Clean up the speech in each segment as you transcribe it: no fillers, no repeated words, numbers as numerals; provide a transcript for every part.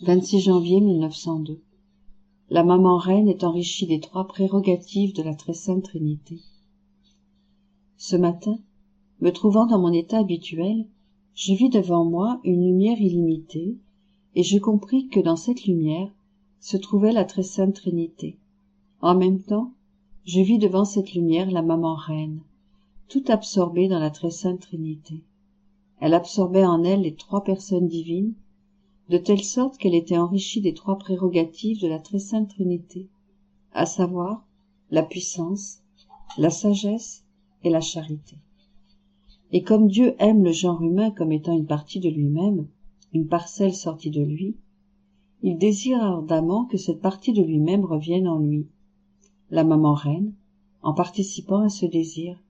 26 janvier 1902. La maman reine est enrichie des 3 prérogatives de la très sainte Trinité. Ce matin, me trouvant dans mon état habituel, je vis devant moi une lumière illimitée, et je compris que dans cette lumière se trouvait la très sainte Trinité. En même temps, je vis devant cette lumière la maman reine, tout absorbée dans la très sainte Trinité. Elle absorbait en elle les 3 personnes divines, de telle sorte qu'elle était enrichie des 3 prérogatives de la très sainte Trinité, à savoir la puissance, la sagesse et la charité. Et comme Dieu aime le genre humain comme étant une partie de lui-même, une parcelle sortie de lui, il désire ardemment que cette partie de lui-même revienne en lui. La maman reine, en participant à ce désir,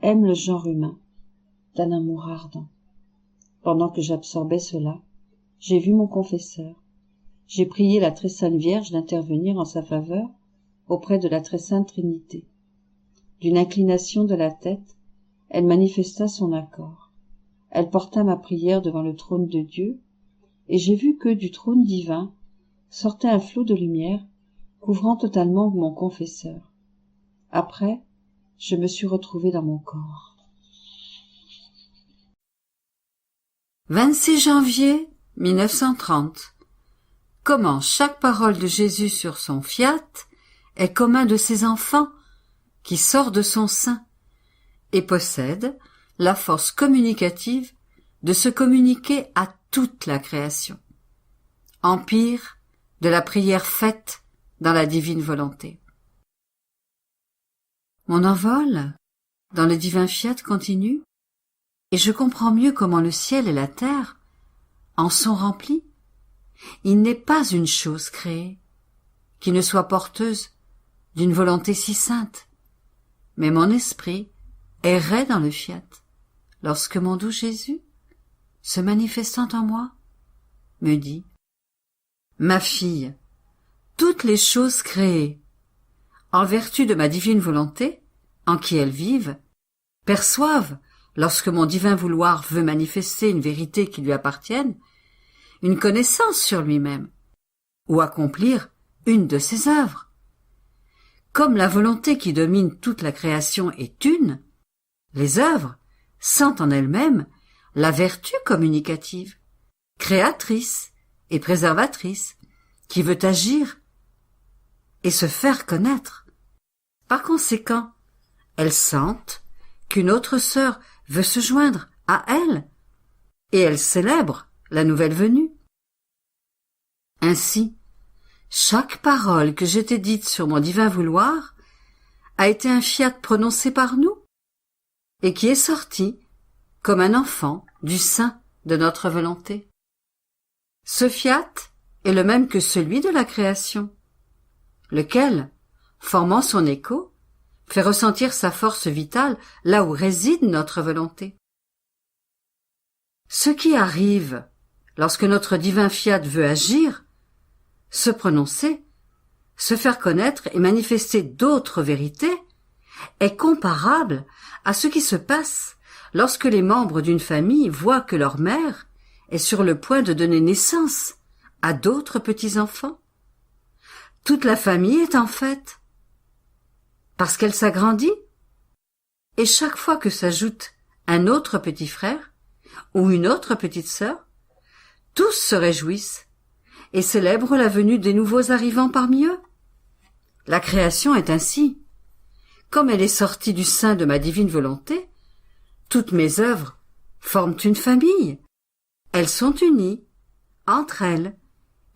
aime le genre humain d'un amour ardent. Pendant que j'absorbais cela, j'ai vu mon confesseur. J'ai prié la très sainte Vierge d'intervenir en sa faveur auprès de la très sainte Trinité. D'une inclination de la tête, elle manifesta son accord. Elle porta ma prière devant le trône de Dieu, et j'ai vu que du trône divin sortait un flot de lumière couvrant totalement mon confesseur. Après, je me suis retrouvée dans mon corps. 26 janvier 1930. Comment chaque parole de Jésus sur son fiat est comme un de ses enfants qui sort de son sein et possède la force communicative de se communiquer à toute la création. Empire de la prière faite dans la divine volonté. Mon envol dans le divin fiat continue, et je comprends mieux comment le ciel et la terre en sont remplis. Il n'est pas une chose créée qui ne soit porteuse d'une volonté si sainte, mais mon esprit errait dans le fiat lorsque mon doux Jésus, se manifestant en moi, me dit: Ma fille, toutes les choses créées, en vertu de ma divine volonté, en qui elles vivent, perçoivent, lorsque mon divin vouloir veut manifester une vérité qui lui appartienne, une connaissance sur lui-même, ou accomplir une de ses œuvres. Comme la volonté qui domine toute la création est une, les œuvres sentent en elles-mêmes la vertu communicative, créatrice et préservatrice, qui veut agir et se faire connaître. Par conséquent, elles sentent qu'une autre sœur veut se joindre à elles, et elles célèbrent la nouvelle venue. Ainsi, chaque parole que j'ai dite sur mon divin vouloir a été un fiat prononcé par nous, et qui est sorti comme un enfant du sein de notre volonté. Ce fiat est le même que celui de la création, lequel, formant son écho, fait ressentir sa force vitale là où réside notre volonté. Ce qui arrive lorsque notre divin fiat veut agir, se prononcer, se faire connaître et manifester d'autres vérités, est comparable à ce qui se passe lorsque les membres d'une famille voient que leur mère est sur le point de donner naissance à d'autres petits-enfants. Toute la famille est en fête, parce qu'elle s'agrandit, et chaque fois que s'ajoute un autre petit frère ou une autre petite sœur, tous se réjouissent et célèbrent la venue des nouveaux arrivants parmi eux. La création est ainsi. Comme elle est sortie du sein de ma divine volonté, toutes mes œuvres forment une famille. Elles sont unies entre elles,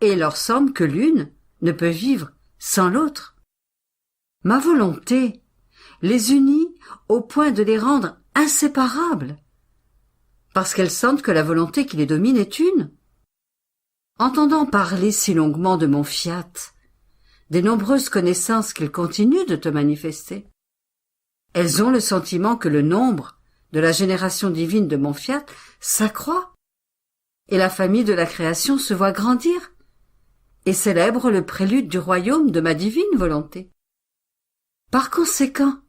et il leur semble que l'une ne peut vivre sans l'autre. Ma volonté les unit au point de les rendre inséparables, parce qu'elles sentent que la volonté qui les domine est une. Entendant parler si longuement de mon fiat, des nombreuses connaissances qu'il continue de te manifester, elles ont le sentiment que le nombre de la génération divine de mon fiat s'accroît, et la famille de la création se voit grandir, et célèbre le prélude du royaume de ma divine volonté. Par conséquent,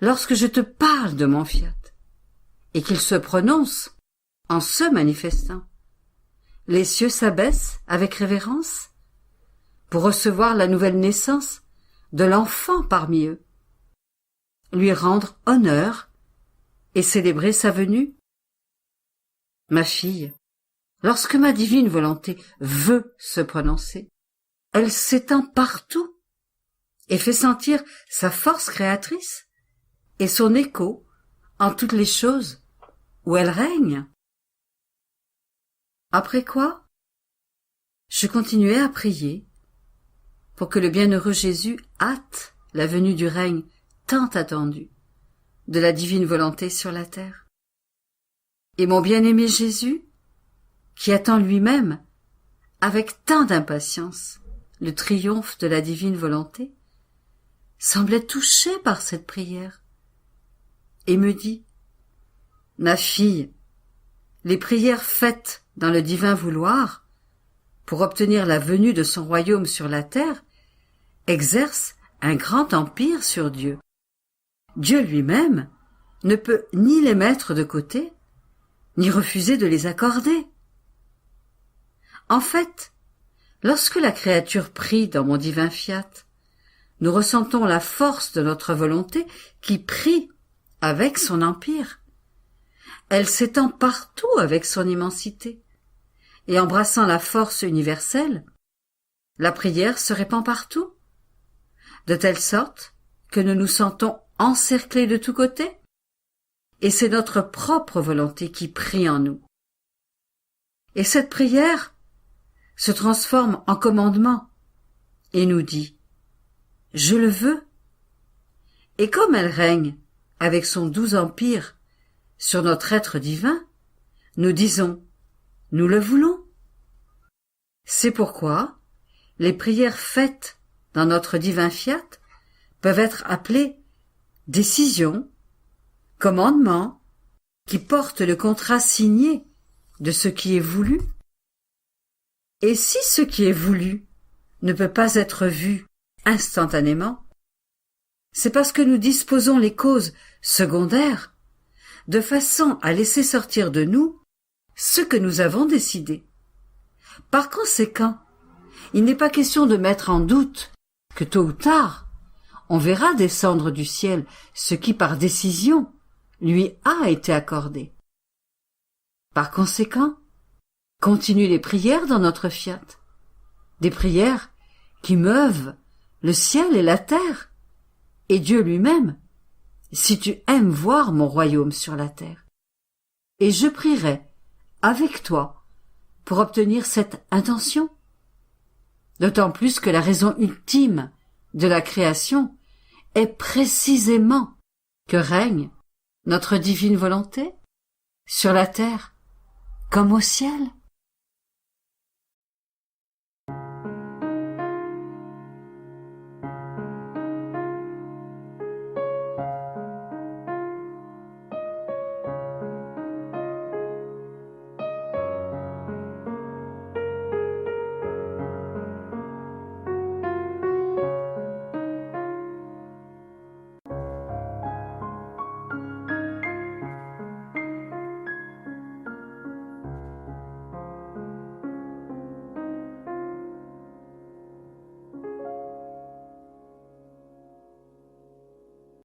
lorsque je te parle de mon fiat, et qu'il se prononce en se manifestant, les cieux s'abaissent avec révérence pour recevoir la nouvelle naissance de l'enfant parmi eux, lui rendre honneur et célébrer sa venue. Ma fille, lorsque ma divine volonté veut se prononcer, elle s'étend partout et fait sentir sa force créatrice et son écho en toutes les choses où elle règne. Après quoi, je continuai à prier pour que le bienheureux Jésus hâte la venue du règne tant attendu de la divine volonté sur la terre. Et mon bien-aimé Jésus, qui attend lui-même avec tant d'impatience le triomphe de la divine volonté, semblait touché par cette prière et me dit: Ma fille, les prières faites dans le divin vouloir pour obtenir la venue de son royaume sur la terre exercent un grand empire sur Dieu. Dieu lui-même ne peut ni les mettre de côté, ni refuser de les accorder. En fait, lorsque la créature prie dans mon divin fiat, nous ressentons la force de notre volonté qui prie avec son empire. Elle s'étend partout avec son immensité, et embrassant la force universelle, la prière se répand partout, de telle sorte que nous nous sentons encerclés de tous côtés, et c'est notre propre volonté qui prie en nous. Et cette prière se transforme en commandement et nous dit: Je le veux. Et comme elle règne avec son doux empire sur notre être divin, nous disons: Nous le voulons. C'est pourquoi les prières faites dans notre divin fiat peuvent être appelées décisions, commandements, qui portent le contrat signé de ce qui est voulu. Et si ce qui est voulu ne peut pas être vu instantanément, c'est parce que nous disposons les causes secondaires de façon à laisser sortir de nous ce que nous avons décidé. Par conséquent, il n'est pas question de mettre en doute que tôt ou tard, on verra descendre du ciel ce qui par décision lui a été accordé. Par conséquent, continuent les prières dans notre fiat, des prières qui meuvent le ciel et la terre, et Dieu lui-même, si tu aimes voir mon royaume sur la terre. Et je prierai avec toi pour obtenir cette intention, d'autant plus que la raison ultime de la création est précisément que règne notre divine volonté sur la terre comme au ciel.